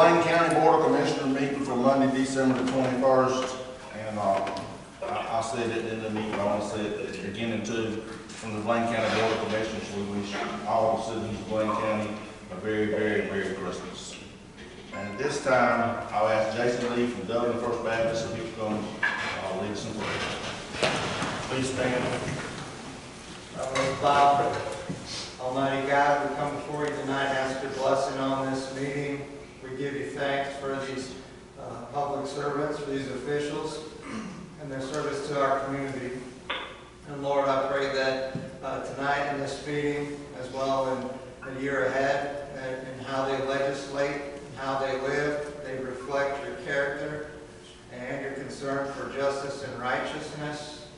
Bladen County Board of Commissioners meeting for Monday, December the 21st. And I said it in the meeting, I want to say it beginning too. From the Bladen County Board of Commissioners, we wish all the citizens of Bladen County a very, very Merry Christmas. And at this time, I'll ask Jason Lee from Dublin First Baptist if he will come lead us in prayer. Please stand. Heavenly Father, Almighty God, we come before you tonight and ask your blessing on this meeting. We give you thanks for these public servants, for these officials, and their service to our community. And Lord, I pray that tonight in this meeting, as well in the year ahead, and how they legislate, and how they live, they reflect your character and your concern for justice and righteousness.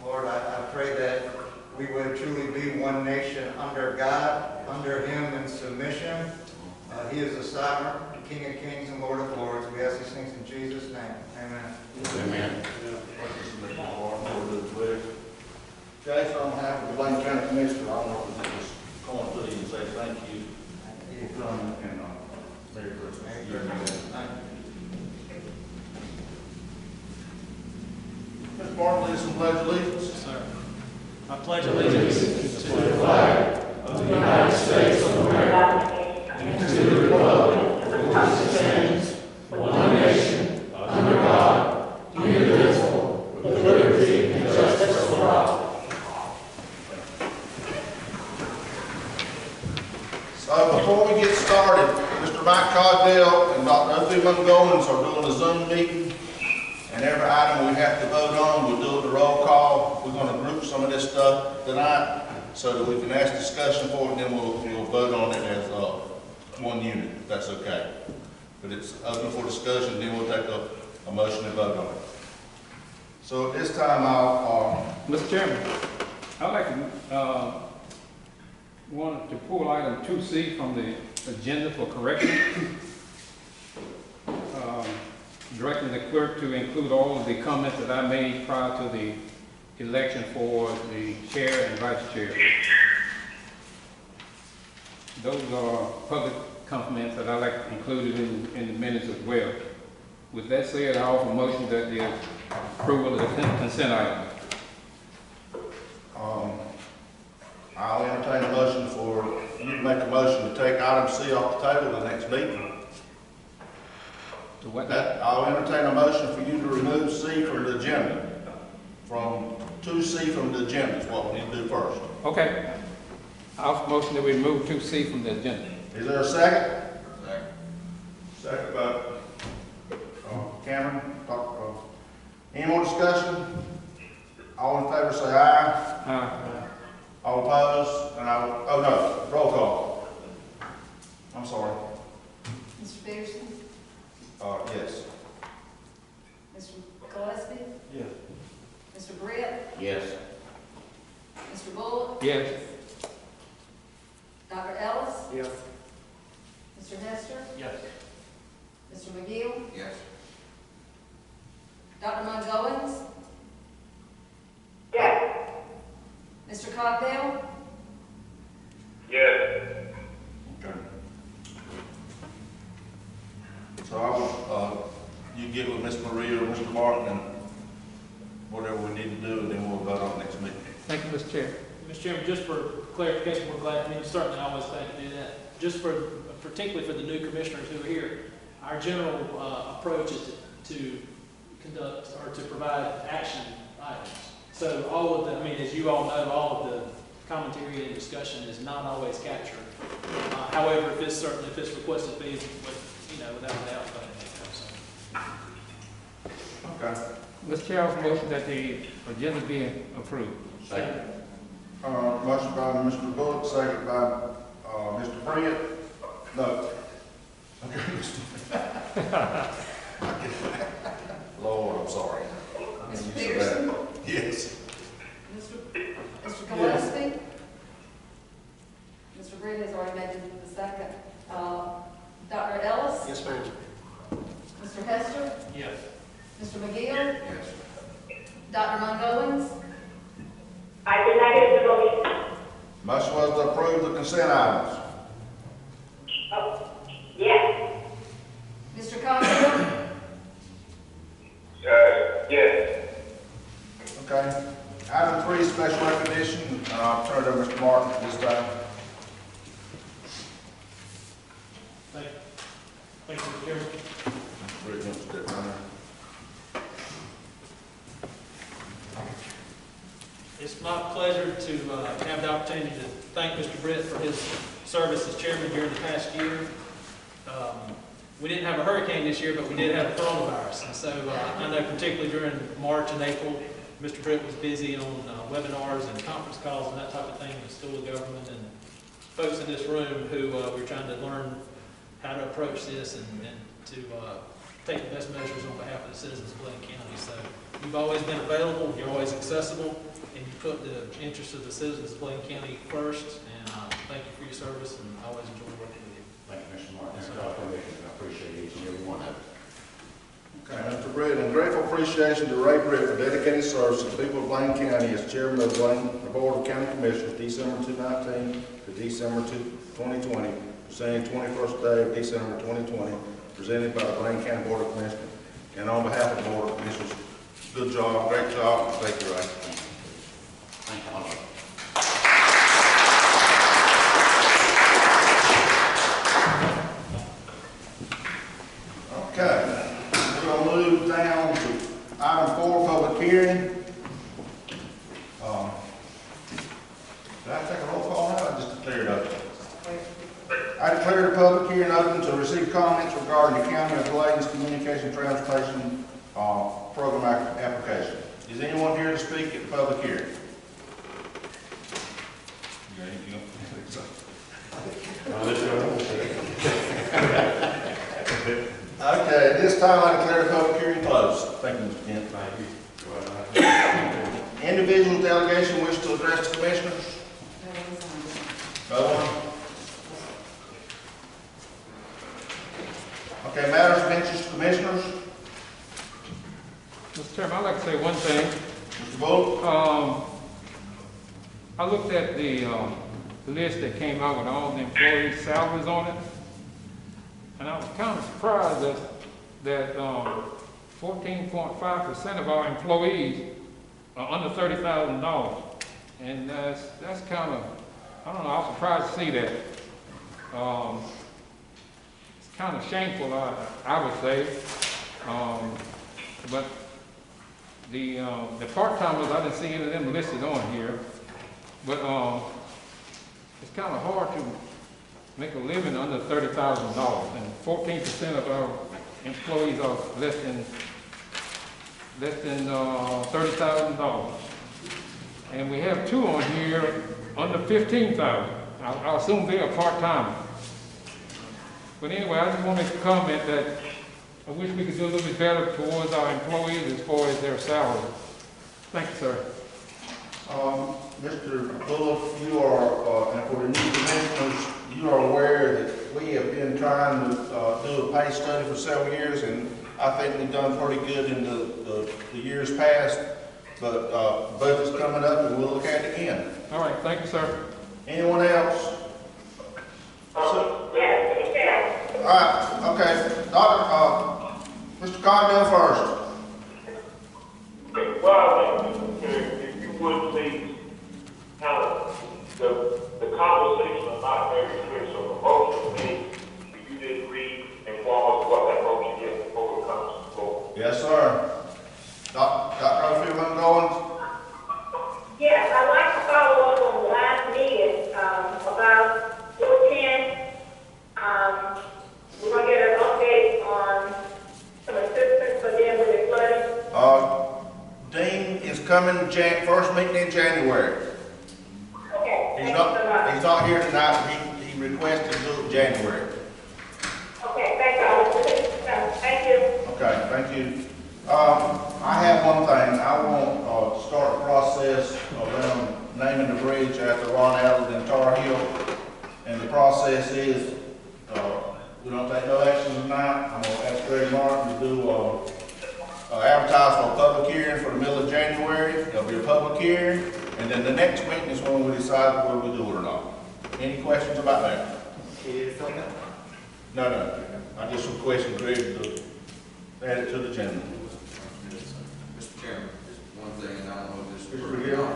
Lord, I pray that we would truly be one nation under God, under Him in submission. He is the sovereign, the King of kings and Lord of lords. We ask these things in Jesus' name. Amen. Amen. Jason, on behalf of the Bladen County Commissioner, I want to just come on to you and say thank you for coming and Merry Christmas. Mr. Martin, lead us in pledge of allegiance. Sir. I pledge allegiance to the flag of the United States of America and to the republic for which it stands, one nation, under God, indivisible, with liberty and justice for all. So before we get started, Mr. Mike Cogdell and Dr. O.P. Montgomery are doing a Zoom meeting. And every item we have to vote on, we'll do the roll call. We're going to group some of this stuff tonight so that we can ask discussion for it, and then we'll vote on it as one unit, if that's okay. But it's open for discussion, then we'll take a motion and vote on it. So at this time, I'll... Mr. Chairman, I'd like to want to pull item 2C from the agenda for correction. Directing the clerk to include all of the comments that I made prior to the election for the chair and vice chair. Those are public comments that I like included in the minutes as well. With that said, I offer a motion that the approval of the consent item. I'll entertain a motion for you to make a motion to take item C off the table the next meeting. I'll entertain a motion for you to remove C from the agenda. From 2C from the agenda is what we need to do first. Okay. I'll offer a motion that we remove 2C from the agenda. Is there a second? Second by Cameron. Any more discussion? All in favor say aye. Aye. All opposed? And oh no, roll call. I'm sorry. Mr. Peterson? Yes. Mr. Gillespie? Yes. Mr. Britt? Yes. Mr. Bullock? Yes. Dr. Ellis? Yes. Mr. Hester? Yes. Mr. McGill? Yes. Dr. Montgomery? Yes. Mr. Cogdell? Yes. Okay. So I will, you get with Ms. Maria or Mr. Martin and whatever we need to do, and then we'll vote on next meeting. Thank you, Mr. Chair. Mr. Chairman, just for clarification, we're glad, certainly always glad to do that. Just particularly for the new commissioners who are here, our general approach is to conduct or to provide action items. So all of the, as you all know, all of the commentary and discussion is not always captured. However, if it's requested, be without a doubt, Okay. Mr. Chair, I offer a motion that the agenda be approved. Second. Motion by Mr. Bullock, second by Mr. Britt. No. Okay. Lord, I'm sorry. Mr. Peterson? Yes. Mr. Gillespie? Mr. Britt has already made the second. Dr. Ellis? Yes, ma'am. Mr. Hester? Yes. Mr. McGill? Yes. Dr. Montgomery? I did not hear the motion. Motion was to approve the consent items. Oh, yes. special recognition, and I'll turn it over to Mr. Martin at this time. Thank you. Thank you, Mr. Chairman. Rick, you want to step down there? It's my pleasure to have the opportunity to thank Mr. Britt for his service as chairman during the past year. We didn't have a hurricane this year, but we did have coronavirus. And so I know particularly during March and April, Mr. Britt was busy on webinars and conference calls and that type of thing with school government and folks in this room who we're trying to learn how to approach this and to take the best measures on behalf of the citizens of Bladen County. So you've always been available, you're always accessible, and you put the interests of the citizens of Bladen County first. And thank you for your service, and I always enjoy working with you. Thank you, Mr. Martin. That's our permission. I appreciate each and every one of it. Okay, Mr. Britt, and grateful appreciation to Ray Britt for dedicated service to the people of Bladen County as chairman of the Board of County Commissioners, December 2019 to December 2020, saying 21st day of December 2020, presented by the Bladen County Board of Commissioners. And on behalf of the Board of Commissioners, good job, great job, thank you, Ray. Thank you all. Okay, we're going to move down to item 4, public hearing. Did I take a roll call now or just declare it open? I declare the public hearing open to receive comments regarding the County of Bladen's Communication Transportation Program application. Is anyone here to speak at the public hearing? Okay, at this time I declare the public hearing closed. Thank you, Mr. Kent. Thank you. Individual delegation wish to address the commissioners? No one? Okay, matters of interest to commissioners? Mr. Chairman, I'd like to say one thing. Mr. Bullock? I looked at the list that came out with all the employees' salaries on it, and I was kind of surprised that 14.5% of our employees are under $30,000, and that's kind of, I don't know, I was surprised to see that. It's kind of shameful, I would say, but the part-timers, I didn't see any of them listed on here, but it's kind of hard to make a living under $30,000, and 14% of our employees are less than $30,000, and we have 2 on here under $15,000. I assume they are part-timers. But anyway, I just wanted to comment that I wish we could do a little bit better towards our employees as far as their salary. Thank you, sir. Mr. Bullock, you are, and for the new commissioners, you are aware that we have been trying to do a pay study for several years, and I think we've done pretty good in the years past, but budget's coming up and we'll look at it again. All right, thank you, sir. Anyone else? Yes, All right, okay. Mr. Condell first. Well, if you would please, kind of, the conversation is not very clear, so the motion made, if you did read and inform us what that motion is before it comes to the floor. Yes, sir. Dr. O'Phil, going? yes, I'd like to follow up on the last meeting, about 410. We're gonna get an update on some assistance for them with the flooding. Dean is coming first meeting in January. Okay, thank you so much. He's not here tonight. He requested to do it in January. Okay, thank you. Thank you. Okay, thank you. I have one thing. I want to start the process around naming the bridge after Ron Allen and Tar Heel. And the process is, we don't take no action tonight. I'm going to ask Greg Martin to do advertise for a public hearing for the middle of January. There'll be a public hearing, and then the next meeting is when we decide whether we do it or not. Any questions about that? No. I just requested Greg to add it to the agenda. Mr. Chairman, just one thing, and I don't know if this is Mr. for Hill.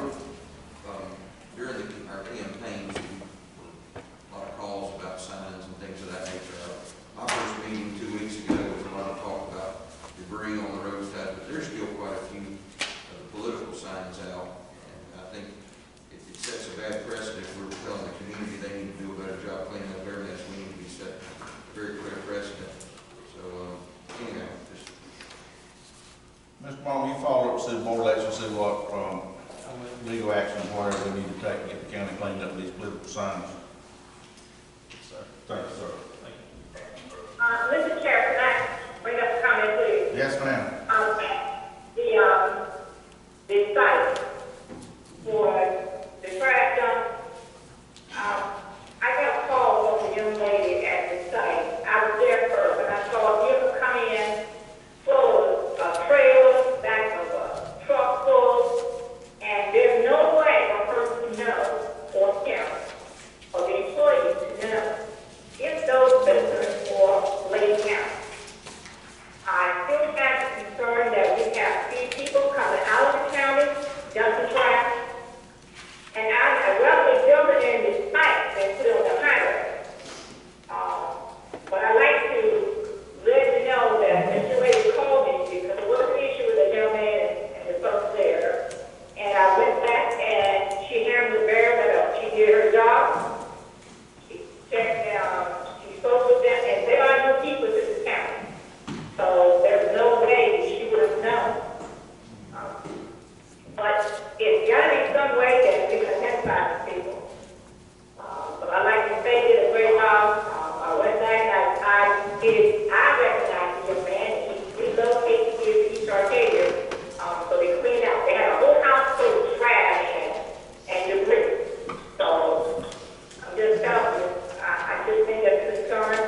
DFW, I just think it's concern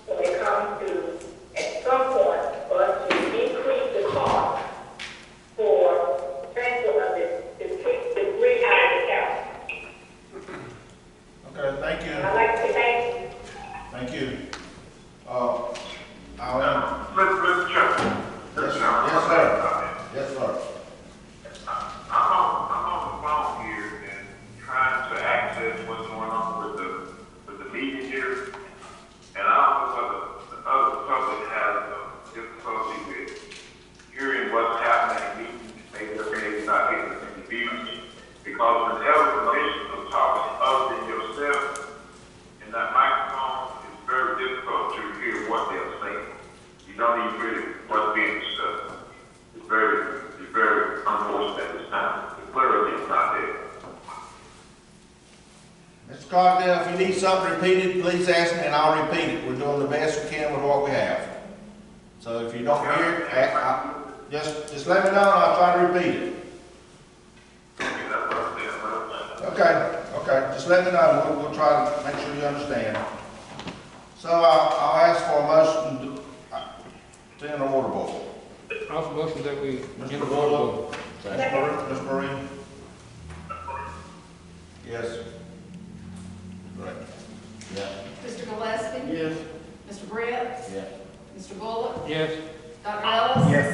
when it comes to, at some point, for us to increase the cost for transfer of the debris out of the county. Okay, thank you. I'd like to thank you. Thank you. Mr. Chairman. Yes, sir. Yes, sir. I'm on the phone here and trying to access what's going on with the meeting here. And I don't know whether the other public has difficulty with hearing what's happening in meetings. Maybe they're not getting any views. Because whenever the commission is talking other than yourself, and that microphone, it's very difficult to hear what they're saying. You don't even really what's being discussed. It's very unfortunate at this time. The clarity is not there. Mr. Cogdell, if you need something repeated, please ask me and I'll repeat it. We're doing the best we can with what we have. So if you don't hear it, just let me know and I'll try to repeat it. Okay, just let me know. We'll try to make sure you understand. So I'll ask for a motion to end the order board. I'll motion that we. Mr. Bullock. Ms. Marie. Yes. Right. Yeah. Mr. Gillespie? Yes. Mr. Brett? Yeah. Mr. Bullock? Yes. Dr. Ellis? Yes.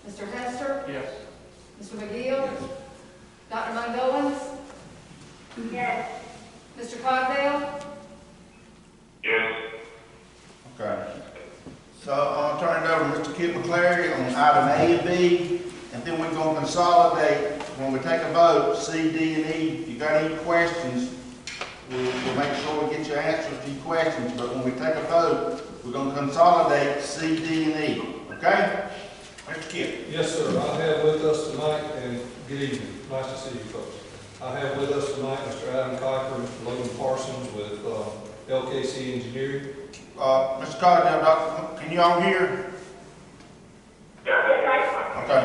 Mr. Hester? Yes. Mr. McGill? Dr. Mungowens? Yes. Mr. Cogdell? Yes. Okay. So I'll turn it over to Mr. Kip McClary on item A and B, and then we're going to consolidate when we take a vote, C, D, and E. If you got any questions, we'll make sure we get your answers to your questions, but when we take a vote, we're going to consolidate C, D, and E. Okay? Mr. Kip. Yes, sir. I have with us tonight, and good evening. Nice to see you folks. I have with us tonight Mr. Adam Kiper, Mr. Logan Parsons with LKC Engineering. Mr. Cogdell, can you all hear? Yeah. Okay.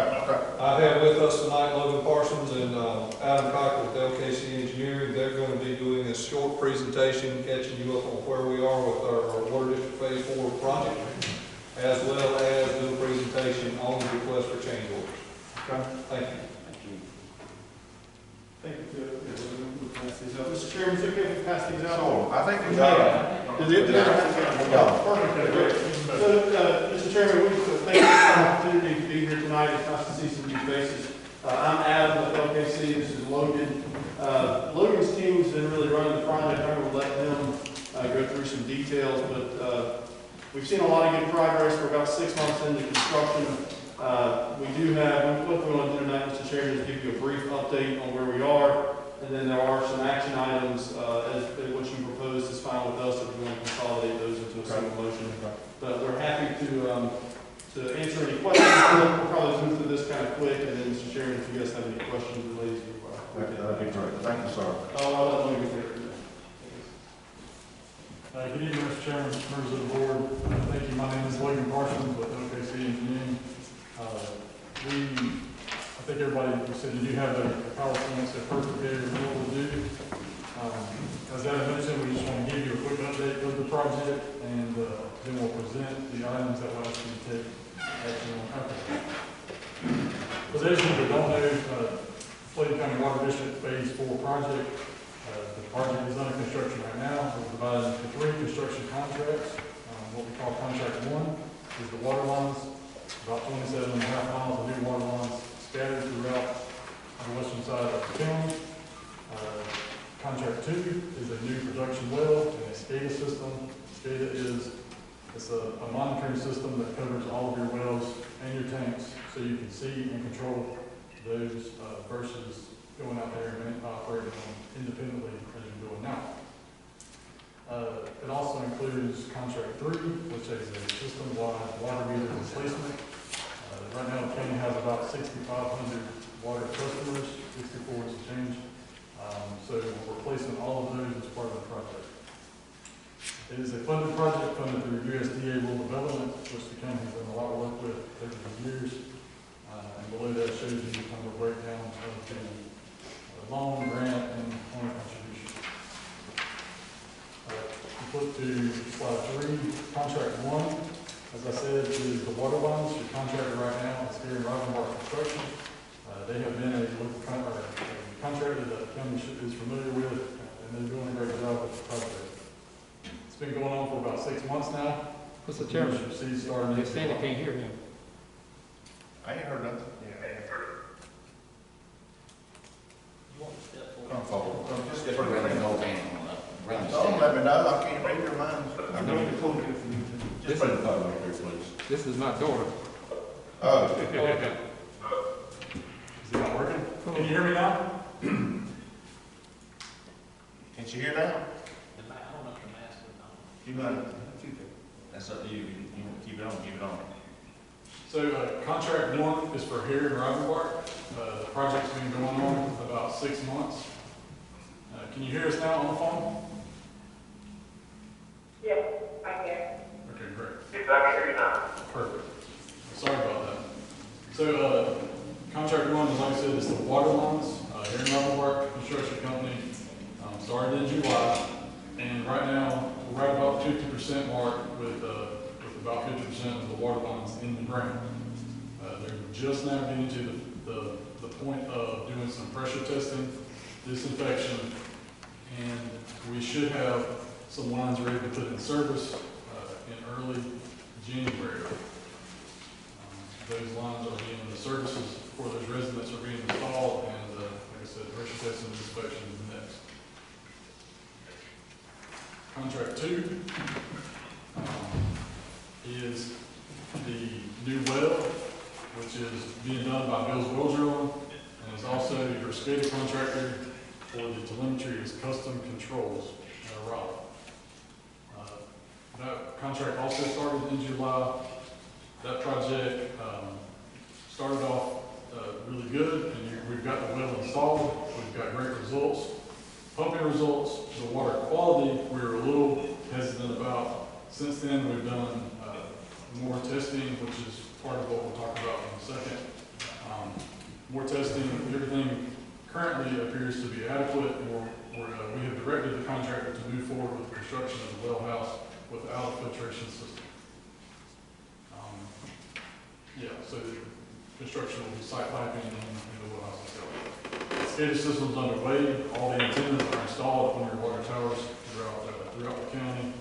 I have with us tonight Logan Parsons and Adam Kiper with LKC Engineering. They're going to be doing a short presentation, catching you up on where we are with our Water District Phase 4 project, as well as do a presentation on the request for change orders. Okay. Thank you. Thank you. Mr. Chairman, so we pass these out? So, I think we got it. Perfect. So, Mr. Chairman, we thank you for the opportunity to be here tonight. It's nice to see some new faces. I'm Adam with LKC. This is Logan. Logan's team's been really running the project. I'm going to let them go through some details, but we've seen a lot of good progress. We're about 6 months into construction. What we want to do tonight, Mr. Chairman, is give you a brief update on where we are, and then there are some action items, as what you proposed is fine with us, if you want to consolidate those into a single motion. But we're happy to answer any questions. We'll probably move through this kind of quick, and then, Mr. Chairman, if you guys have any questions related to That'd be great. Thank you, sir. I'll let Logan take it. Good evening, Mr. Chairman, members of the board. Thank you. My name is Bladen County with LKC Engineering. I think everybody said you do have the PowerPoints that perfectly what we'll do. As Adam mentioned, we just want to give you a quick update of the project, and then we'll present the items that will ask you to take action on. For those of you that don't know, Bladen County Water District Phase 4 project. The project is under construction right now. We're providing 3 construction contracts. What we call contract 1 is the water lines, about 27.5 miles of new water lines scattered throughout the western side of the county. Contract 2 is a new production well and a SCADA system. SCADA is a monitoring system that covers all of your wells and your tanks, so you can see and control those versus going out there and operating independently as you're doing now. It also includes contract 3, which is a system-wide water meter replacement. Right now, the county has about 6,500 water customers, 64 is a change. So we're replacing all of those as part of the project. It is a funded project funded through USDA Rural Development, which the county has done a lot of work with over the years. And below that shows you kind of a breakdown of the loan, grant, and owner contribution. flip to slide 3, contract 1, as I said, is the water lines. Your contractor right now is here in Rivenbark Construction. They have been a local contractor that the county is familiar with, and they're doing a great job with the project. It's been going on for about 6 months now. Mr. Chairman, See, starting they say they can't hear him. I ain't heard nothing. Come forward. Just get ready. Don't let me know, I can't read your minds. Just put the phone right there, please. This is my daughter. Oh. Is it not working? Can you hear me now? Can you hear now? I don't know if the mask is on. You might. That's up to you. You want to keep it on, keep it on. So contract 1 is for here in Rivenbark. The project's been going on about 6 months. Can you hear us now on the phone? Yes, I can. Okay, great. Yes, I can hear you now. Perfect. Sorry about that. So contract 1, like I said, is the water lines here in Rivenbark Construction Company. Started in July, and right now we're right about 50% mark with about 50% of the water lines in the ground. They're just now getting to the point of doing some pressure testing, disinfection, and we should have some lines ready to put in service in early January. Those lines are being, the services for those residents are being installed, and like I said, pressure testing and inspection is next. Contract 2 is the new well, which is being done by Bill's Well Drilling, and is also your SCADA contractor for the telemetry is Custom Controls, Raleigh. That contract also started in July. That project started off really good, and we've got the well installed. We've got great results. Pumping results, the water quality, we were a little hesitant about. Since then, we've done more testing, which is part of what we'll talk about in a second. More testing, everything currently appears to be adequate. We have directed the contractor to move forward with the construction of the well house without a filtration system. So the construction will be site piping in the well house itself. SCADA system's underway. All the antennas are installed on your water towers throughout the county.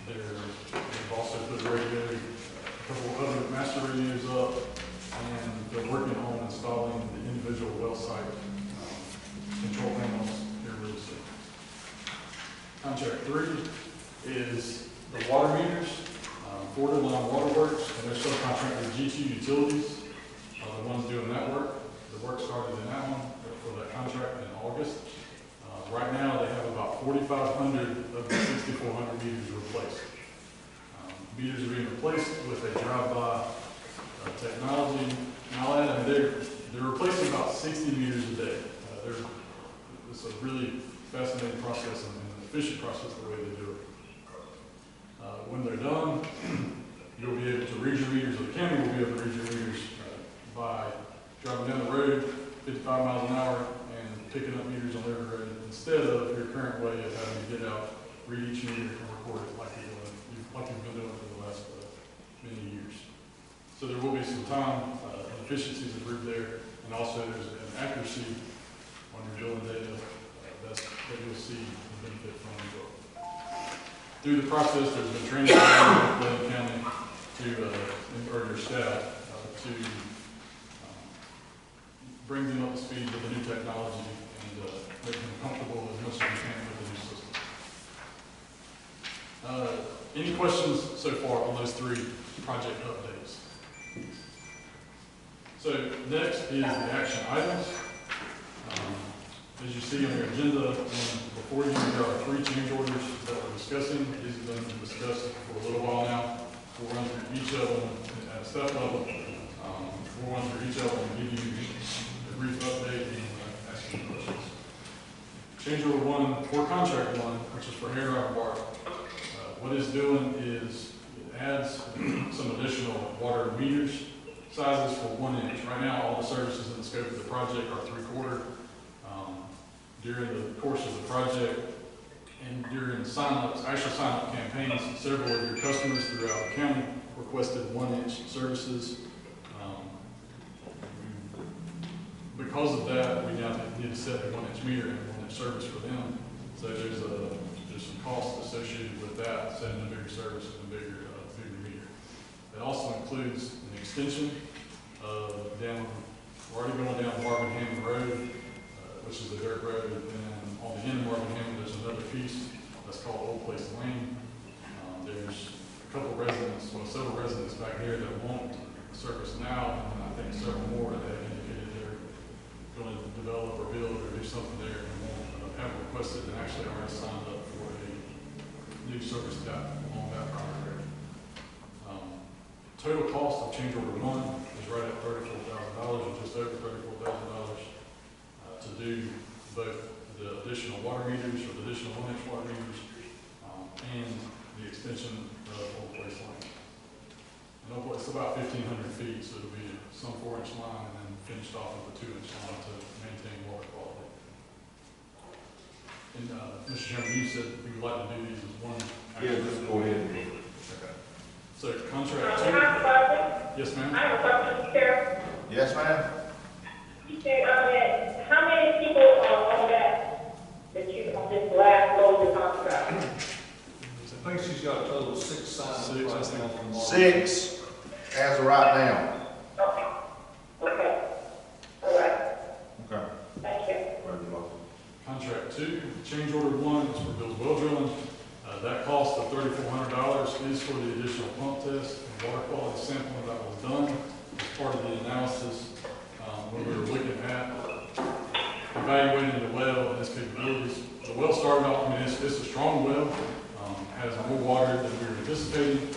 They've also put a couple of other master radios up, and they're working on installing the individual well site control panels here really soon. Contract 3 is the water meters. Florida Line Waterworks and their subcontractor G2 Utilities are the ones doing that work. The work started in that one for that contract in August. Right now they have about 4,500 of the 6,400 meters replaced. Meters are being replaced with a drive-by technology. Now they're replacing about 60 meters a day. It's a really fascinating process and an efficient process the way they do it. When they're done, you'll be able to read your meters, or the county will be able to read your meters by driving down the road 55 miles an hour and picking up meters on every road, instead of your current way of having to get out, read each meter, and record it like you've been doing for the last many years. So there will be some time and efficiencies improved there, and also there's an accuracy on your billing data that you'll see the benefit from as well. Through the process, there's been training with Bladen County or your staff to bring them up to speed with the new technology and make them comfortable as much as we can with the new system. Any questions so far on those 3 project updates? So next is the action items. As you see on your agenda, before you, there are 3 change orders that we're discussing. These have been discussed for a little while now. We'll run through each of them at a step level. We'll run through each of them and give you a brief update and ask you questions. Change order 1 for contract 1, which is for Hair Bar. What it's doing is it adds some additional water meters sizes for 1 inch. Right now, all the services in the scope of the project are 3/4. During the course of the project and during sign-ups, actual sign-up campaigns, several of your customers throughout the county requested 1-inch services. Because of that, we now need to set a 1-inch meter and a 1-inch service for them. So there's some costs associated with that, setting a bigger service and a bigger meter. It also includes an extension down, we're already going down Marvin Hammond Road, which is a dirt road, and then on the end of Marvin Hammond, there's another piece that's called Old Place Lane. There's a couple residents, well, several residents back here that want service now, and I think several more that have indicated they're going to develop or build or do something there and won't have requested and actually already signed up for a new service tap along that primary road. Total cost of change order 1 is right at $34,000, or just over $34,000, to do both the additional water meters or the additional 1-inch water meters and the extension of Old Place Lane. And Old Place, it's about 1,500 feet, so it'll be some 4-inch line and then finished off with a 2-inch line to maintain water quality. And Mr. Chairman, you said you would like to do these as one. Yeah, just go ahead. Okay. So contract 2. Yes, ma'am. I have a question, Chair. Yes, ma'am. You said how many people are on this last load of contract? I think she's got a total of 6 signs right now. 6 as of right now. Okay. Okay. All right. Okay. Thank you. Contract 2, change order 1 is for Bill's well drilling. That cost of $3,400 is for the additional pump test and water quality sampling that was done as part of the analysis when we were looking at evaluating the well and its capabilities. The well started off, I mean, it's a strong well, has more water than we were anticipating.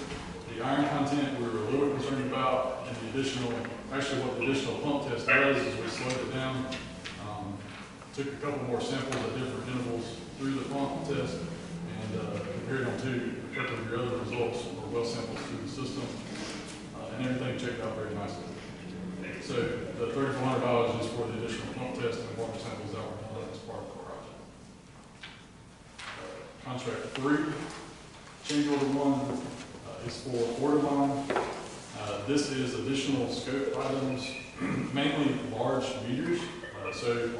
The iron content we were a little concerned about, and the additional, actually what the additional pump test does is we slowed it down, took a couple more samples at different intervals through the pump test, and compared them to a couple of your other results or well samples through the system, and everything checked out very nicely. So the $3,400 is for the additional pump test and water samples that were done as part of the project. Contract 3, change order 1 is for water line. This is additional scope items, mainly large meters. So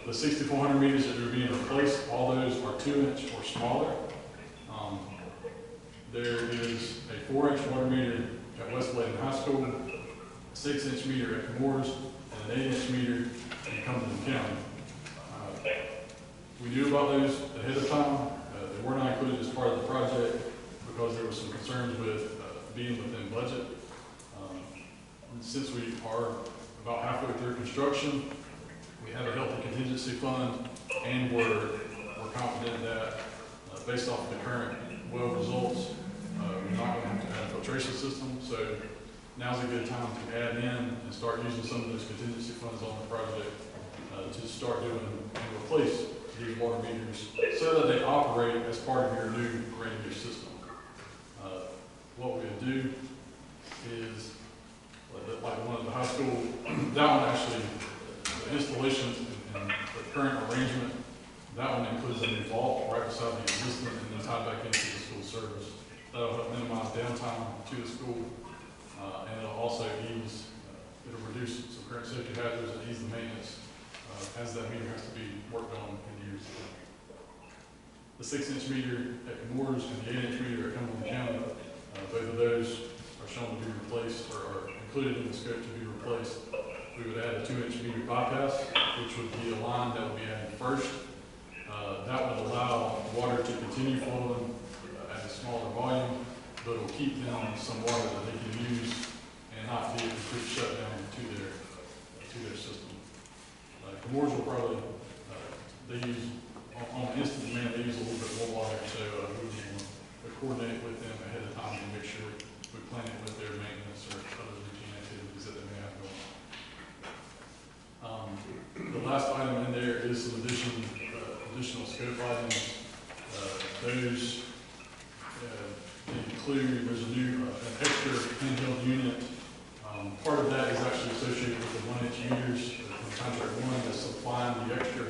the 6,400 meters that are being replaced, all those are 2-inch or smaller. There is a 4-inch water meter at West Bladen High School, a 6-inch meter at Moores, and an 8-inch meter in Cumberland County. We knew about those ahead of time. They were not included as part of the project because there were some concerns with being within budget. Since we are about halfway through construction, we have a healthy contingency fund, and we're confident that based off of the current well results, we're not going to have to add a filtration system. So now's a good time to add in and start using some of those contingency funds on the project to start doing and replace these water meters so that they operate as part of your new ready system. What we would do is, like one of the high school, that one actually, the installation and the current arrangement, that one includes a new vault right beside the existing and then tied back into the school service. That'll help minimize downtime to the school, and it'll also ease, it'll reduce some current safety hazards and ease the maintenance as that meter has to be worked on in years to come. The 6-inch meter at Moores and the 8-inch meter at Cumberland County, both of those are shown to be replaced or are included in the scope to be replaced. We would add a 2-inch meter bypass, which would be a line that would be added first. That would allow water to continue flowing at a smaller volume, but it will keep them some water that they can use and not be a complete shutdown to their system. Moores will probably, they use, on instant demand, they use a little bit more water, so we need to coordinate with them ahead of time to make sure we plan it with their maintenance or other routine activities that they may have going on. The last item in there is some additional scope items. Those include, there's an extra handheld unit. Part of that is actually associated with the 1-inch meters from contract 1 that's supplying the extra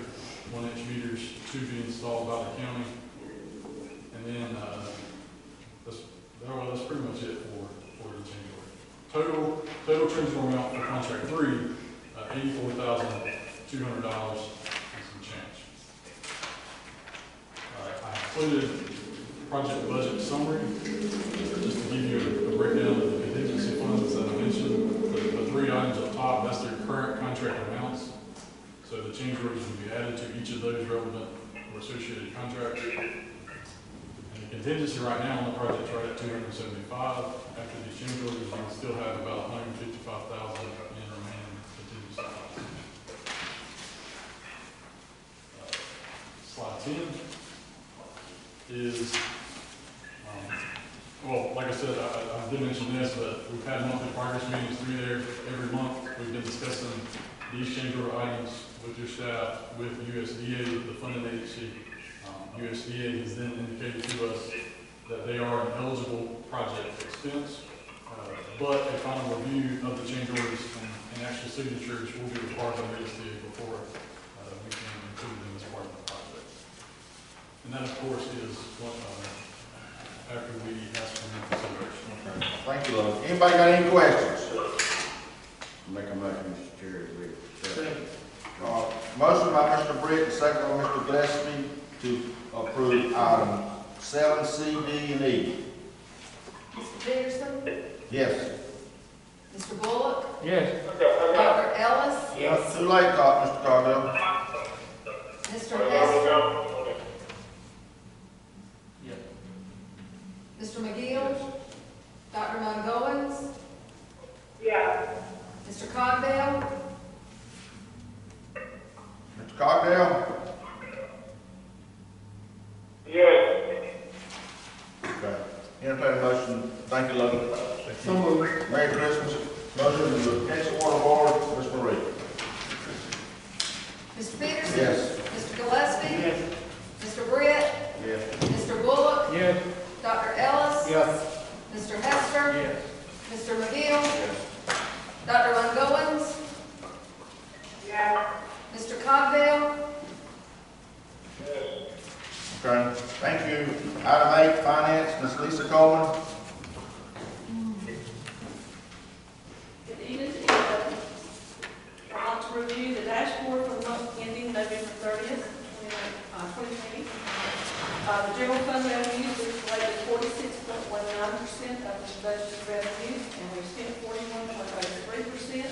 1-inch meters to be installed by the county. And And then, that's pretty much it for the change order. Total change order amount for contract 3, $84,200 and some change. I included project budget summary, just to give you a breakdown of the contingency funds that I mentioned. The 3 items up top, that's their current contract amounts. So the change orders will be added to each of those relevant or associated contracts. And the contingency right now on the project is right at 275. After these change orders, you will still have about 155,000 in remaining contingency funds. Slide 10 is, well, like I said, I did mention this, but we've had monthly progress meetings through there every month. We've been discussing these change order items with your staff, with USDA, the funding agency. USDA has then indicated to us that they are an eligible project expense, but a final review of the change orders and actual signatures will be required by USDA before we can include them as part of the project. And that, of course, is what, after we ask for your consideration. Okay. Thank you, Lord. Anybody got any questions? Make a motion, Mr. Chair. Motion by Mr. Britt, second by Mr. Gillespie to approve item 7, C, D, and E. Mr. Peterson? Yes. Mr. Bullock? Yes. Dr. Ellis? Yes. Too late, Mr. Cardell. Mr. Hester? Yep. Mr. McGill? Dr. Mungowens? Yeah. Mr. Cogdell? Mr. Cardell? Yes. Okay. Entertained motion. Thank you, Logan. So moved. Merry Christmas. Motion to the Kansas Water Board, Ms. Marie. Mr. Peterson? Yes. Mr. Gillespie? Yes. Mr. Britt? Yes. Mr. Bullock? Yes. Dr. Ellis? Yes. Mr. Hester? Yes. Mr. McGill? Dr. Mungowens? Yeah. Mr. Cogdell? Okay. Thank you. Item 8, Finance, Ms. Lisa Coleman. Good evening to everybody. I want to review the dashboard for the month ending November 30th, 2020. The general fund revenues, we collected 46.19% of the budgeted revenues, and we spent 41.03%.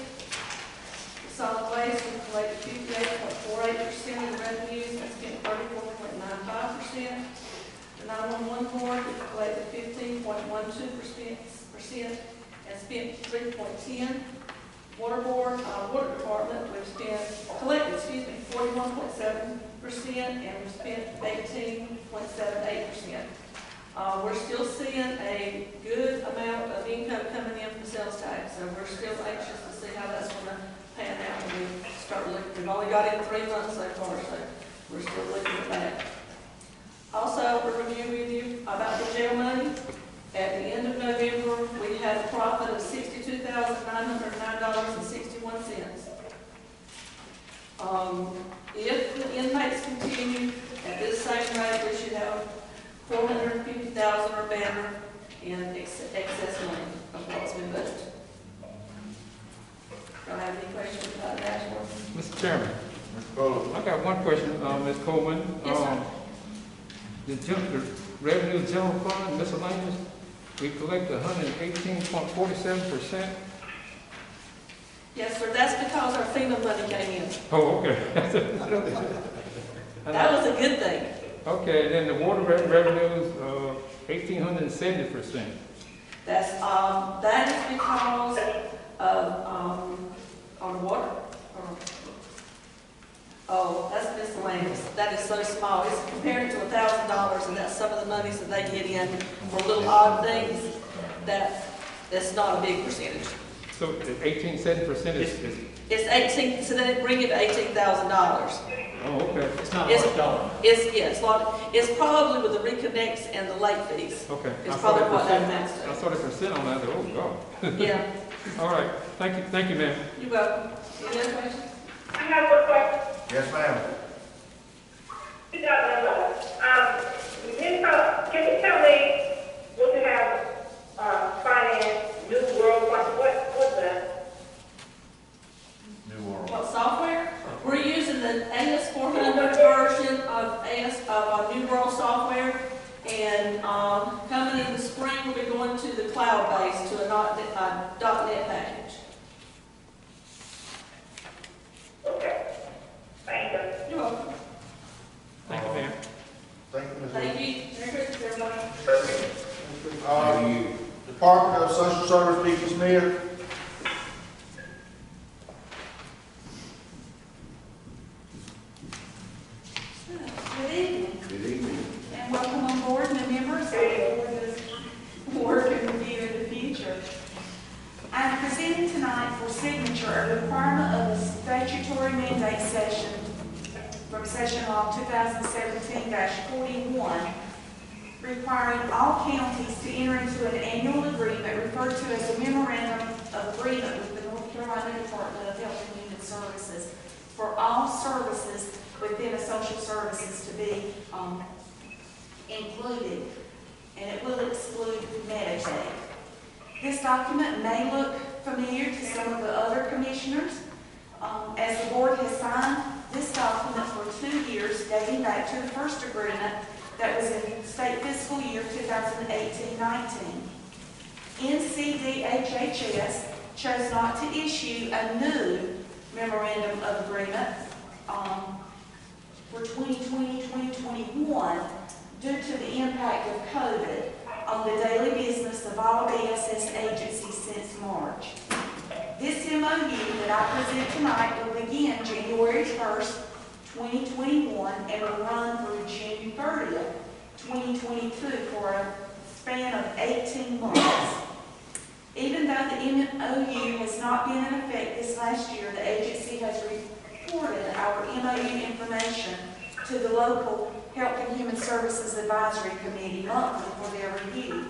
Solid waste, we collected 58.48% of the revenues and spent 34.95%. The 911 board, we collected 15.12% and spent 3.10. Water board, water department, we've collected 41.7% and we spent 18.78%. We're still seeing a good amount of income coming in from sales tax, so we're still anxious to see how that's going to pan out when we start looking. We've only got in 3 months so far, so we're still looking at that. Also, we'll review with you about the jail money. At the end of November, we had a profit of $62,909.61. If the inmates continue at this same rate, we should have $450,000 or better in excess money of what's been budgeted. Do I have any questions about the dashboard? Mr. Chairman, Mr. Bullock. I got one question, Ms. Coleman. Yes, sir. The revenue general fund miscellaneous, we collect 118.47%. Yes, sir, that's because our FEMA money came in. Oh, okay. That was a good thing. Okay, then the water revenues, 1,870%. That is because of, on water. Oh, that's miscellaneous. That is so small. It's compared to $1,000, and that's some of the monies that they get in for little odd things. That's not a big percentage. So 1870% is, It's 18, so they bring it to $18,000. oh, okay. It's not a large dollar. It's probably with the reconnects and the late fees. Okay. It's probably what that amounts I to. saw the percent on that, oh, God. Yeah, All right, thank you, ma'am. you're welcome. Any other questions? I have one question. Yes, ma'am. You didn't get the And coming in the spring, we'll be going to the cloud-based, to a .NET package. Okay. Thank you. You're welcome. Thank you, Mayor. Thank you, Ms. Thank you. Merry Christmas, everybody. Department of Social Service, Vicky Smith. Good evening, Good evening. and welcome on board, new members. I look forward to working with you in the future. I am presenting tonight for signature a requirement of the statutory mandate session from Session Law 2017-41, requiring all counties to enter into an annual agreement referred to as a memorandum of agreement with the North Carolina Department of Health and Human Services for all services within a social services to be included, and it will exclude Medicaid. This document may look familiar to some of the other commissioners, as the board has signed this document for 2 years, dating back to the first agreement that was in state fiscal year 2018-19. NCDHHS chose not to issue a new memorandum of agreement for 2020-2021 due to the impact of COVID on the daily business of all BSS agencies since March. This MOU that I present tonight will begin January 1st, 2021 and will run through June 30th, 2022 for a span of 18 months. Even though the MOU has not been in effect this last year, the agency has reported our MOU information to the local Health and Human Services Advisory Committee monthly for their review.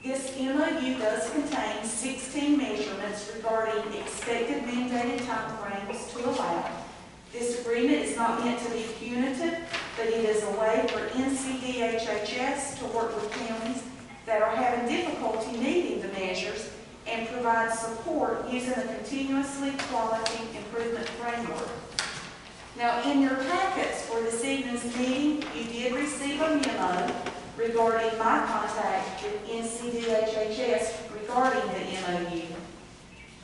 This MOU does contain 16 measurements regarding expected mandated timeframes to allow. This agreement is not meant to be punitive, but it is a way for NCDHHS to work with counties that are having difficulty meeting the measures and provide support using a continuously quality improvement framework. Now, in your packets for this evening's meeting, you did receive a memo regarding my contact with NCDHHS regarding the MOU.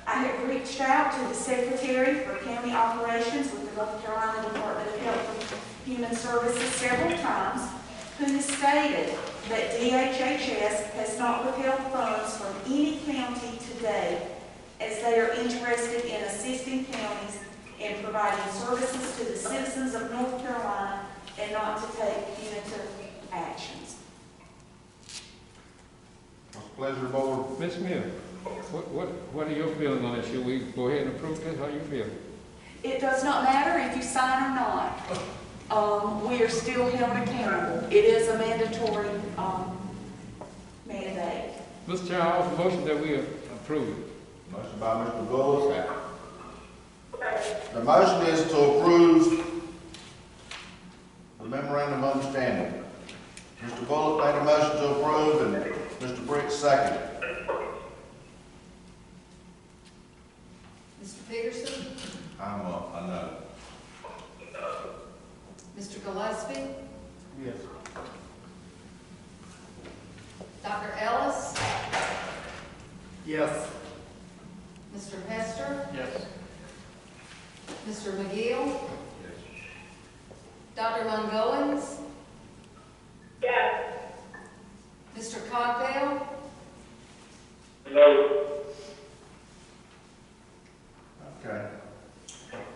I have reached out to the Secretary for County Operations with the North Carolina Department of Health and Human Services several times, who has stated that DHHS has not withheld funds from any county today, as they are interested in assisting counties in providing services to the citizens of North Carolina and not to take punitive actions. Pleasure, board. Ms. Smith, what are your feelings on this? Should we go ahead and approve this? How you feel? It does not matter if you sign or not. We are still held accountable. It is a mandatory mandate. Mr. Chair, I offer a motion that we approve it. Motion by Mr. Bullock. The motion is to approve the memorandum of understanding. Mr. Bullock made a motion to approve and Mr. Brick seconded. Mr. Peterson? I know. Mr. Gillespie? Yes. Dr. Ellis? Yes. Mr. Hester? Yes. Mr. McGill? Dr. Mungowens? Yes. Mr. Cogdale? No. Okay.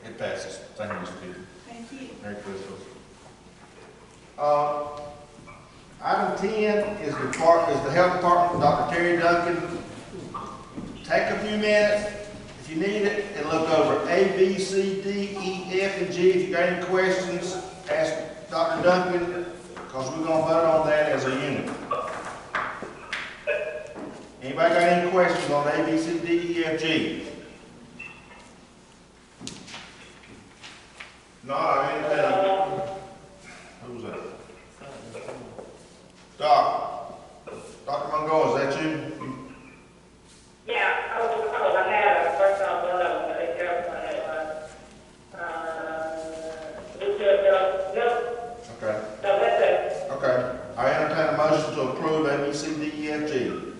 It passes. Thank you, Mr. Peter. Thank you. Merry Christmas. Item 10 is the health department, Dr. Terry Duncan. Take a few minutes, if you need it, and look over A, B, C, D, E, F, and G. If you got any questions, ask Dr. Duncan, because we're going to vote on that as a unit. Anybody got any questions on A, B, C, D, E, F, G? No, I entertain. Who was that? Dr. Mungo, is that you? Yeah, I had a first off, no. Okay. No, that's it. Okay. I entertain to approve ABCDEFG?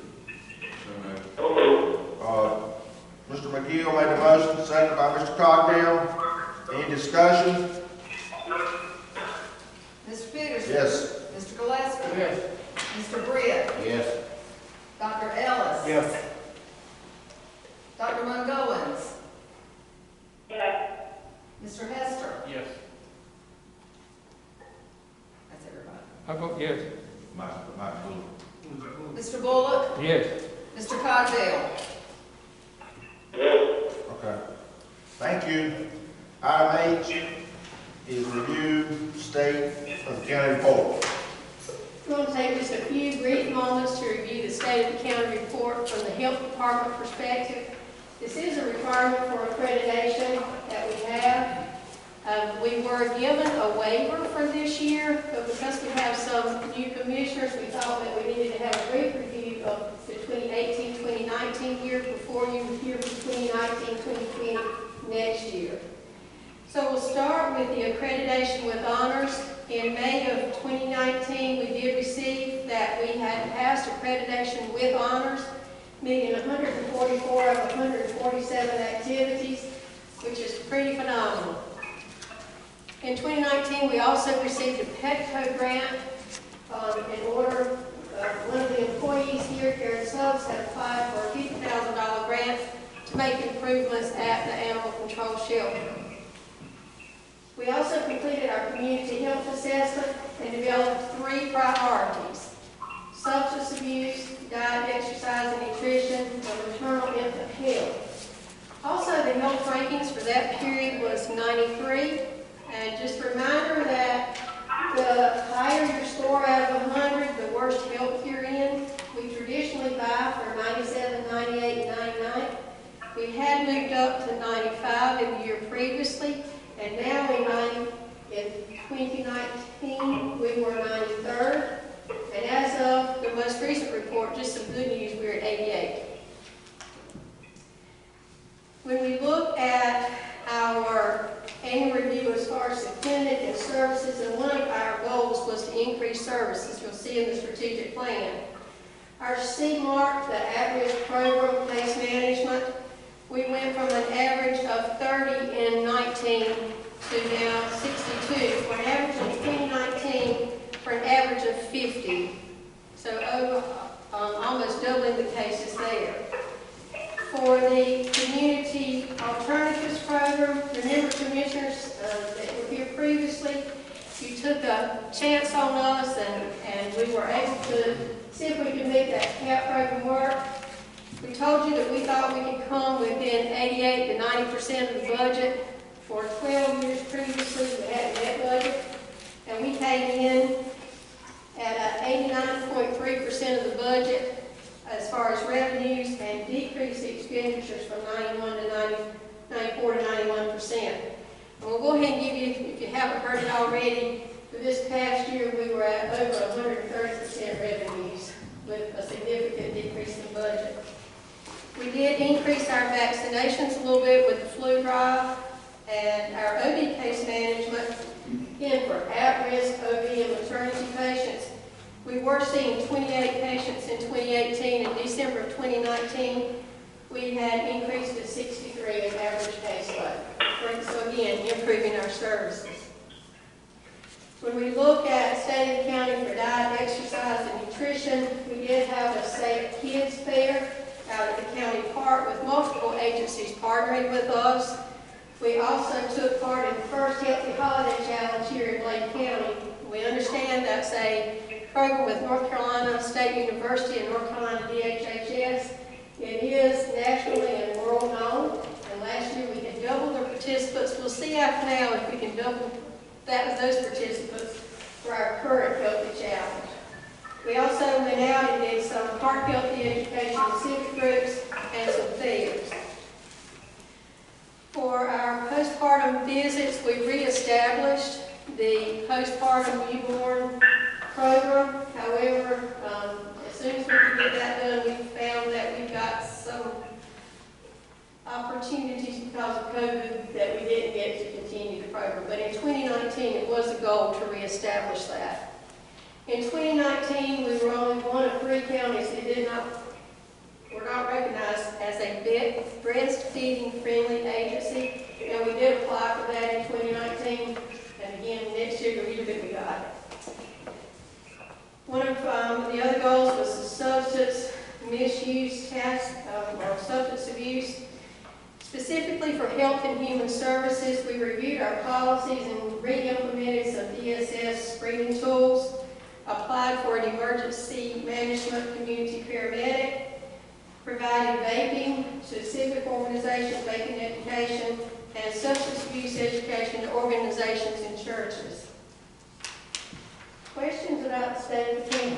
Mr. McGill made a motion, seconded by Mr. Cogdell. Any discussion? Mr. Peterson? Yes. Mr. Gillespie? Yes. Mr. Britt? Yes. Dr. Ellis? Yes. Dr. Mungowens? Yes. Mr. Hester? Yes. That's everybody. I vote yes. Mike Bullock. Mr. Bullock? Yes. Mr. Cogdell? Yes. Okay. Thank you. Item H is review state of the county report. We're going to take just a few brief moments to review the state of the county report from the health department perspective. This is a requirement for accreditation that we have. We were given a waiver for this year, but because we have some new commissioners, we thought that we needed to have a brief review of the 2018-2019 year before you review the 2019-2020 next year. So we'll start with the accreditation with honors. In May of 2019, we did receive that we had passed accreditation with honors, meeting 144 of 147 activities, which is pretty phenomenal. In 2019, we also received a Petco grant in order. One of the employees here, Karen Subs, had applied for a $50,000 grant to make improvements at the animal control shelter. We also completed our community health assessment and developed 3 priorities: substance abuse, diet, exercise, and nutrition, and maternal infant health. Also, the health rankings for that period was 93. And just a reminder that the higher your score out of 100, the worse health you're in. We traditionally buy for 97, 98, and 99. We had moved up to 95 in the year previously, and now in 2019, we were 93rd. And as of the most recent report, just some good news, we're at 88. When we look at our annual review as far as attendance and services, and one of our goals was to increase services, you'll see in the strategic plan. Our CMARC, the at-risk program, case management, we went from an average of 30 in 19 to now 62, for an average of 2019 for an average of 50. So over, almost doubling the cases there. For the Community Alternatives Program, remember commissioners that were here previously, you took a chance on us and we were able to see if we could make that CAP program work. We told you that we thought we could come within 88 to 90% of the budget. For 12 years previously, we hadn't met budget, and we came in at 89.3% of the budget as far as revenues, and decreased the expenditures from 94 to 91%. And we'll go ahead and give you, if you haven't heard it already, for this past year we were at over 130% revenues with a significant decrease in budget. We did increase our vaccinations a little bit with the flu drive, and our OB case management, again for at-risk OB and maternity patients. We were seeing 28 patients in 2018. In December of 2019, we had increased to 63 in average caseload. So again, improving our services. When we look at state of the county for diet, exercise, and nutrition, we did have a Safe Kids Fair out at the county park with multiple agencies partnering with us. We also took part in the first Healthy Holiday Challenge here in Bladen County. We understand that's a program with North Carolina State University and North Carolina DHHS. It is nationally and world known, and last year we had doubled our participants. We'll see after now if we can double those participants for our current Healthy Challenge. We also went out and did some heart healthy education and civic groups and some fairs. For our postpartum visits, we reestablished the postpartum newborn program. However, as soon as we could get that done, we found that we've got some opportunities because of COVID that we didn't get to continue the program. But in 2019, it was a goal to reestablish that. In 2019, we were only the other goals was the substance misuse task, or substance abuse. Specifically for health and human services, we reviewed our policies and re-implemented some DSS screening tools, applied for an emergency management community paramedic, provided vaping to civic organizations, vaping education, and substance abuse education to organizations and churches. Questions about the state of the team?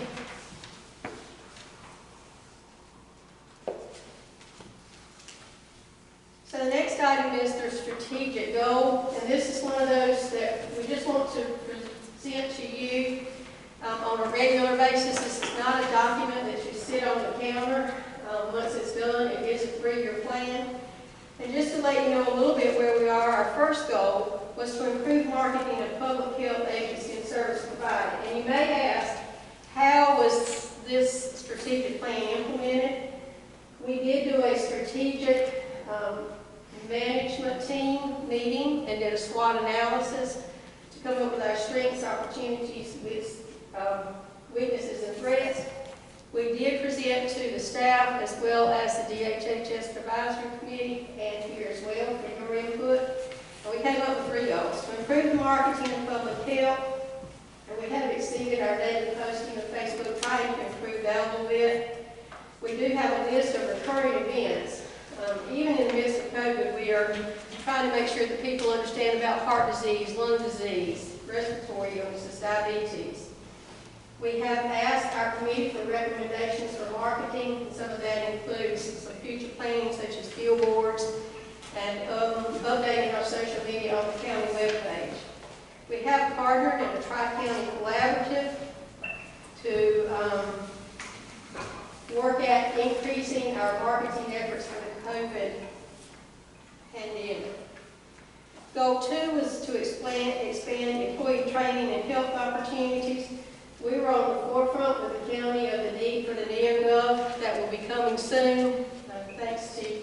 So the next item is their strategic goal, and this is one of those that we just want to present to you on a regular basis. This is not a document that you sit on the counter. Once it's done, it is a 3-year plan. And just to let you know a little bit where we are, our first goal was to improve marketing of public health agency and service provided. And you may ask, how was this strategic plan implemented? We did do a strategic management team meeting and did a SWOT analysis to come up with our strengths, opportunities, weaknesses, and threats. We did present to the staff as well as the DHHS Advisory Committee and here as well for your input. And we came up with 3 goals: to improve the marketing of public health, and we have exceeded our daily posting of Facebook, trying to improve that a little bit. We do have a list of recurring events. Even in the midst of COVID, we are trying to make sure that people understand about heart disease, lung disease, respiratory illnesses, diabetes. We have asked our committee for recommendations for marketing, and some of that includes some future planning such as billboards and updating our social media on the county webpage. We have partnered in a Tri-County collaborative to work at increasing our marketing efforts for the COVID pandemic. Goal 2 was to expand employee training and health opportunities. We were on the forefront with the county of the need for the NeoGov that will be coming soon. Thanks to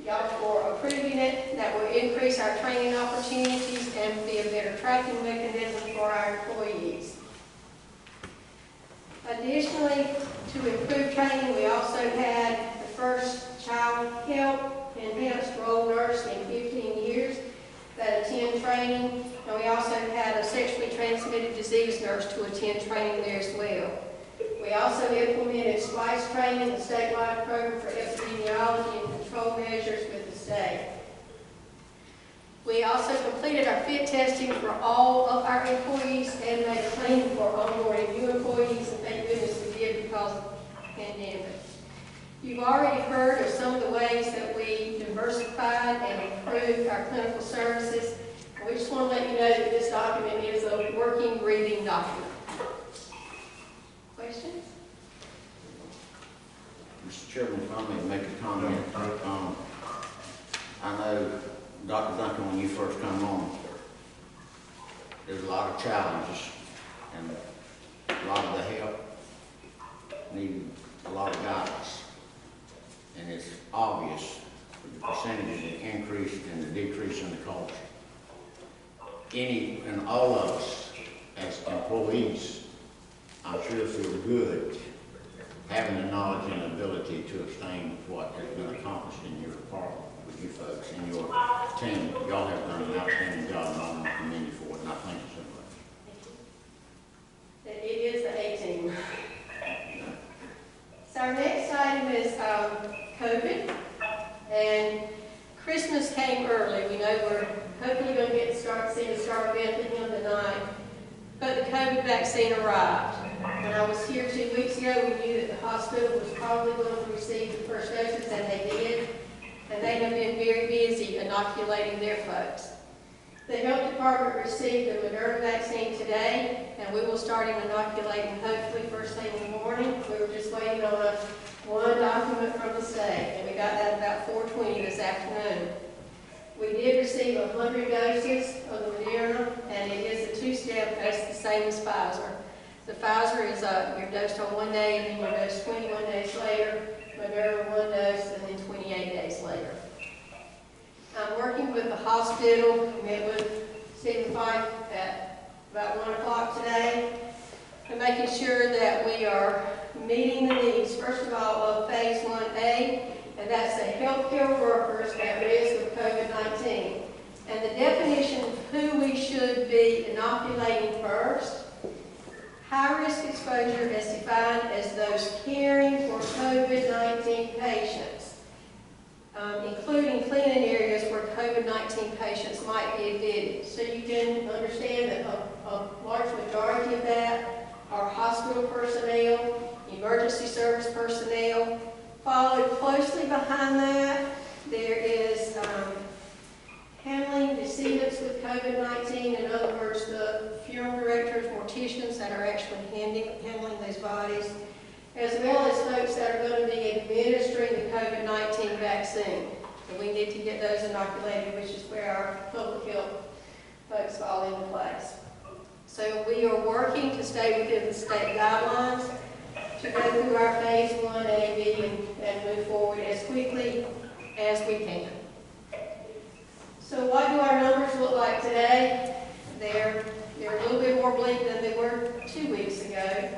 y'all for approving it. That will increase our training opportunities and be a better tracking mechanism for our employees. Additionally, to improve training, we also had the first child health enhanced role nurse in 15 years that attend training, and we also had a sexually transmitted disease nurse to attend training there as well. We also implemented SPICE training, a statewide program for epidemiology and control measures with the state. We also completed our fit testing for all of our employees and made a plan for onboarding new employees, and thank goodness we did because of the pandemic. You've already heard of some of the ways that we diversified and improved our clinical services. And we just want to let you know that this document is a working, breathing document. Questions? Mr. Chairman, if I may make a comment. I know, Dr. Duncan, when you first come on, there's a lot of challenges, and a lot of the help need a lot of guidance. And it's obvious the percentages of increase and the decrease in the culture. Any and all of us as employees, I'm sure feel good having the knowledge and ability to abstain with what has been accomplished in your department with you folks and your team. Y'all have done an outstanding job, and I want to commend you for it, and I thank you so much. It is the A-team. So our next item is COVID, and Christmas came early. We know we're hopefully going to see the start of Bethlehem tonight, but the COVID vaccine arrived. When I was here 2 weeks ago, we knew that the hospital was probably going to receive the first doses, and they did, and they have been very busy inoculating their folks. The health department received the Moderna vaccine today, and we will start inoculating hopefully first thing in the morning. We were just waiting on one document from the state, and we got that about 4:20 this afternoon. We did receive 100 doses of the Moderna, and it is a 2-step, that's the same as Pfizer. The Pfizer is you're dosed on 1 day, and then you're dosed 21 days later. Moderna 1 dose, and then 28 days later. I'm working with the hospital. Met with Stephen Fife at about 1 o'clock today. and making sure that we are meeting the needs, first of all, of Phase 1A, and that's the healthcare workers at risk of COVID-19. And the definition of who we should be inoculating first: high-risk exposure as defined as those caring for COVID-19 patients, including cleaning areas where COVID-19 patients might be admitted. So you can understand that a large majority of that are hospital personnel, emergency service personnel. Followed closely behind that, there is handling decedents with COVID-19, in other words, the funeral directors, morticians that are actually handling those bodies, as well as folks that are going to be administering the COVID-19 vaccine. So we need to get those inoculated, which is where our public health folks fall into place. So we are working to stay within the state guidelines, to go through our Phase 1A, B, and move forward as quickly as we can. So what do our numbers look like today? They're a little bit more bleak than they were 2 weeks ago.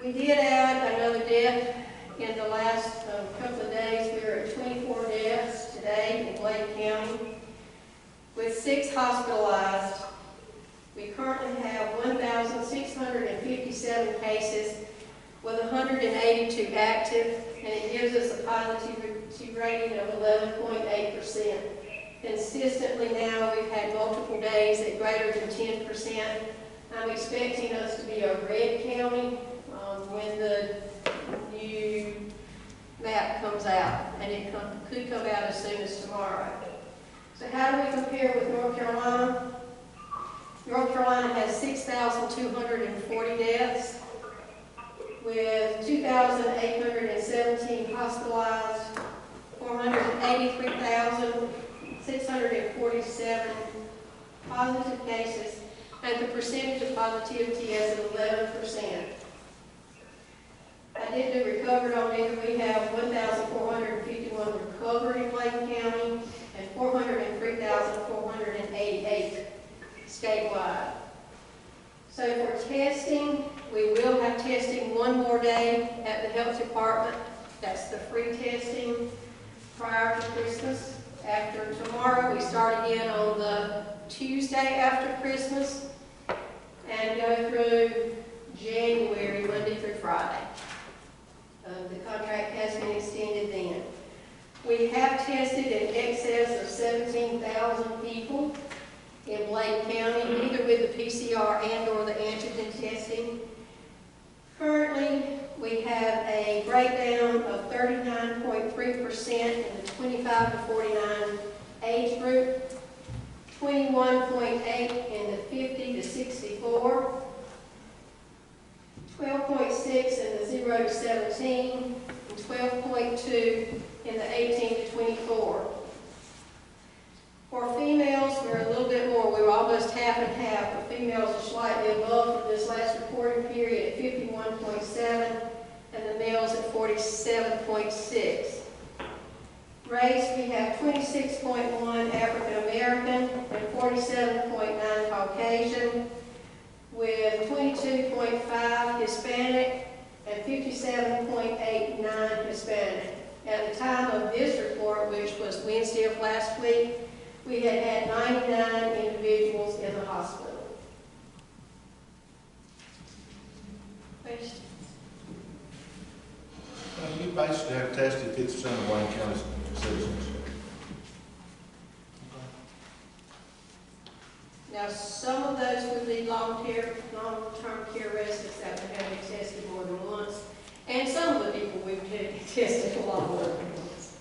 We did add another death in the last couple of days. We are at 24 deaths today in Bladen County, with 6 hospitalized. We currently have 1,657 cases with 182 active, and it gives us a positivity rating of 11.8%. Consistently now, we've had multiple days at greater than 10%. I'm expecting us to be a red county when the new map comes out, and it could come out as soon as tomorrow. So how do we compare with North Carolina? North Carolina has 6,240 deaths, with 2,817 hospitalized, 483,647 positive cases, and the percentage of positivity is at 11%. I did do recovered on it. We have 1,451 recovered in Bladen County and 403,488 statewide. So for testing, we will have testing one more day at the health department. That's the free testing prior to Christmas. After tomorrow, we start again on the Tuesday after Christmas and go through January, Monday through Friday. The contract has been extended then. We have tested in excess of 17,000 people in Bladen County, either with the PCR and or the antigen testing. Currently, we have a breakdown of 39.3% in the 25 to 49 age group, 21.8% in the 50 to 64, 12.6% in the 0 to 17, and 12.2% in the 18 to 24. For females, we're a little bit more. We were almost half and half. The females are slightly above for this last reporting period at 51.7%, and the males at 47.6%. Race, we have 26.1% African American and 47.9% Caucasian, with 22.5% Hispanic and 57.8% non-Hispanic. At the time of this report, which was Wednesday of last week, we had 99 individuals in the hospital. Questions? You basically have tested 50% of Bladen County's citizens. Now, some of those would be long-term care residents that would have been tested more than once, and some of the people we've tested a lot more than once.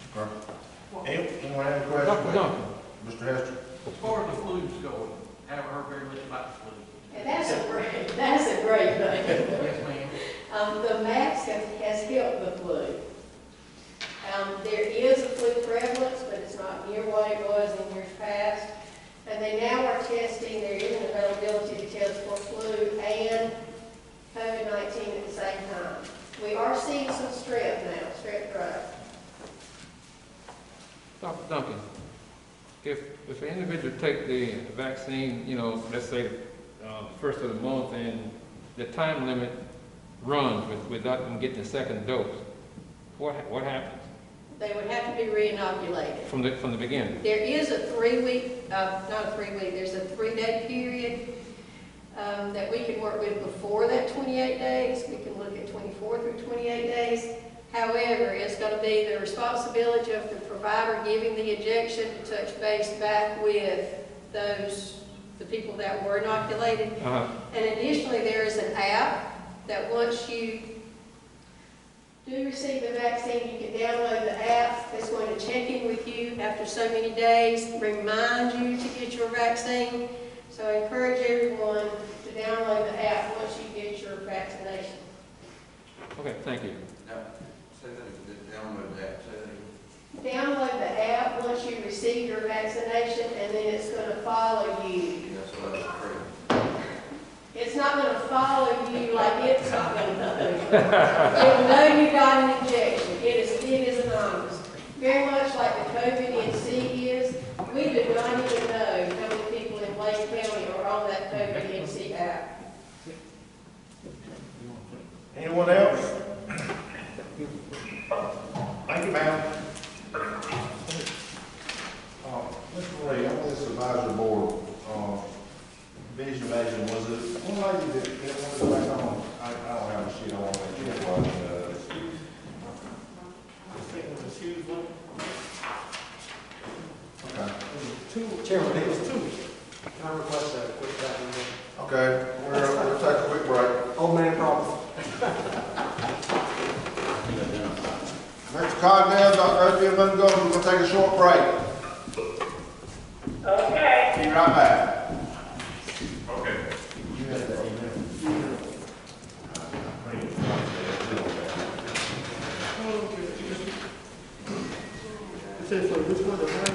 Anyone have a question? Mr. Hester? As far as the flu's going, haven't heard very much about the flu. And that's a great thing. Yes, ma'am. The maps has helped the flu. There is a flu prevalence, but it's not near what it was in years past. And they now are testing, there is an availability to test for flu and COVID-19 at the same time. We are seeing some strep now, strep throat. Dr. Duncan, if an individual take the vaccine, let's say first of the month, and the time limit runs without them getting the second dose, what happens They would have to be re-inoculated. from the beginning? There is a 3-week, not a 3-week, there's a 3-day period that we can work with before that 28 days. We can look at 24 through 28 days. However, it's going to be the responsibility of the provider giving the injection to touch base back with the people that were inoculated. And additionally, there is an app that once you do receive the vaccine, you can download the app. It's going to check in with you after so many days, remind you to get your vaccine. So I encourage everyone to download the app once you get your vaccination. Okay, thank you. Say that, download that, say that. Download the app once you receive your vaccination, and then it's going to follow you. That's what I was afraid. It's not going to follow you like it's not going to follow you. It will know you got an injection. It is anonymous. Very much like the COVID NC is. We do not even know how many people in Bladen County are on that COVID NC app. Anyone else? Thank you, ma'am. Mr. Ray, on this advisory board, vision, was it one lady that wanted to go back on? I don't have a sheet on that yet, but, okay. Chairman, it was 2. Can I request a quick bathroom break? Okay, we'll take a quick break. Old man problem. Mr. Cogdell, Dr. Oakley, we're going to take a short break. Okay. Be right back. Okay. Essentially, which one?